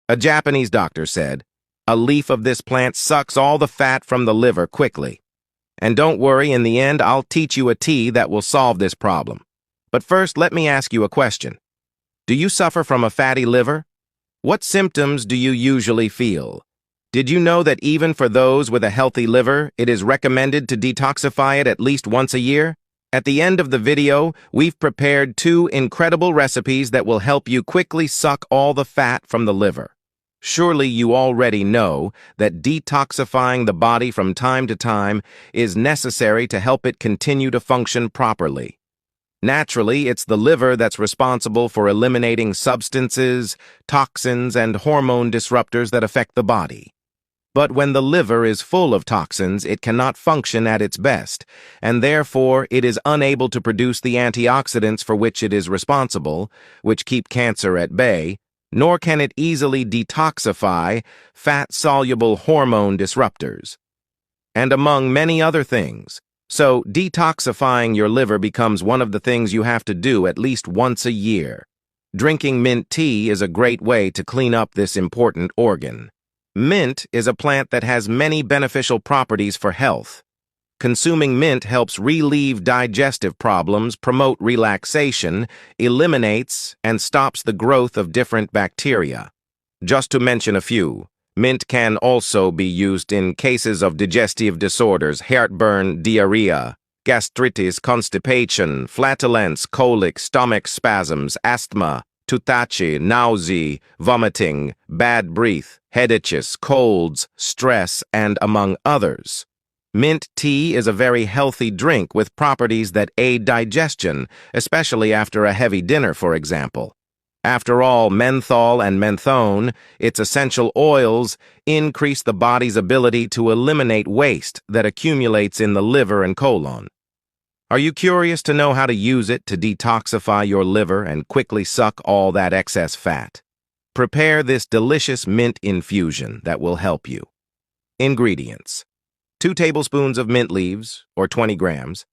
A Japanese doctor said, "A leaf of this plant sucks all the fat from the liver quickly. And don't worry, in the end, I'll teach you a tea that will solve this problem. But first, let me ask you a question. Do you suffer from a fatty liver? What symptoms do you usually feel? Did you know that even for those with a healthy liver, it is recommended to detoxify it at least once a year? At the end of the video, we've prepared 2 incredible recipes that will help you quickly suck all the fat from the liver. Surely you already know that detoxifying the body from time to time is necessary to help it continue to function properly. Naturally, it's the liver that's responsible for eliminating substances, toxins, and hormone disruptors that affect the body. But when the liver is full of toxins, it cannot function at its best, and therefore it is unable to produce the antioxidants for which it is responsible, which keep cancer at bay, nor can it easily detoxify fat-soluble hormone disruptors, and among many other things. So, detoxifying your liver becomes one of the things you have to do at least once a year. Drinking mint tea is a great way to clean up this important organ. Mint is a plant that has many beneficial properties for health. Consuming mint helps relieve digestive problems, promote relaxation, eliminates, and stops the growth of different bacteria. Just to mention a few, mint can also be used in cases of digestive disorders, heartburn, diarrhea, gastritis, constipation, flatulence, colic, stomach spasms, asthma, toothache, nausea, vomiting, bad breath, headaches, colds, stress, and among others. Mint tea is a very healthy drink with properties that aid digestion, especially after a heavy dinner, for example. After all, menthol and menthone, its essential oils, increase the body's ability to eliminate waste that accumulates in the liver and colon. Are you curious to know how to use it to detoxify your liver and quickly suck all that excess fat? Prepare this delicious mint infusion that will help you. Ingredients: 2 tablespoons of mint leaves, or 20 grams,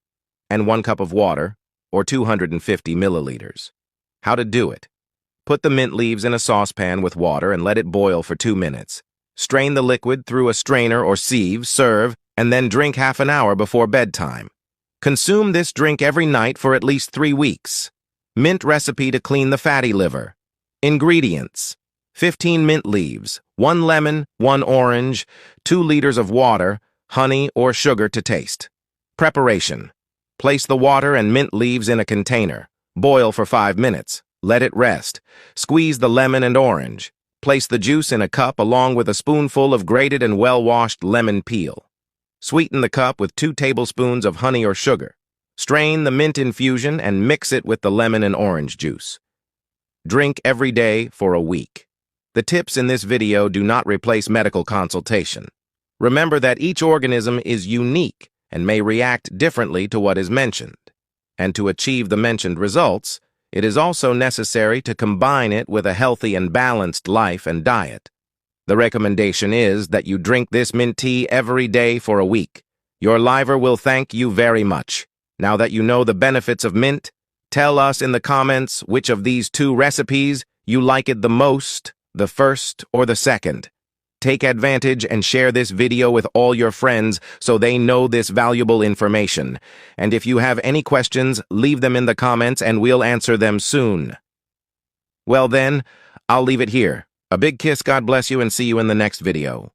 and 1 cup of water, or 250 milliliters. How to do it? Put the mint leaves in a saucepan with water and let it boil for 2 minutes. Strain the liquid through a strainer or sieve, serve, and then drink half an hour before bedtime. Consume this drink every night for at least 3 weeks. Mint recipe to clean the fatty liver. Ingredients: 15 mint leaves, 1 lemon, 1 orange, 2 liters of water, honey or sugar to taste. Preparation: place the water and mint leaves in a container. Boil for 5 minutes. Let it rest. Squeeze the lemon and orange. Place the juice in a cup along with a spoonful of grated and well-washed lemon peel. Sweeten the cup with 2 tablespoons of honey or sugar. Strain the mint infusion and mix it with the lemon and orange juice. Drink every day for a week. The tips in this video do not replace medical consultation. Remember that each organism is unique and may react differently to what is mentioned. And to achieve the mentioned results, it is also necessary to combine it with a healthy and balanced life and diet. The recommendation is that you drink this mint tea every day for a week. Your liver will thank you very much. Now that you know the benefits of mint, tell us in the comments which of these 2 recipes you like it the most, the first or the second. Take advantage and share this video with all your friends so they know this valuable information. And if you have any questions, leave them in the comments and we'll answer them soon. Well then, I'll leave it here. A big kiss, God bless you, and see you in the next video.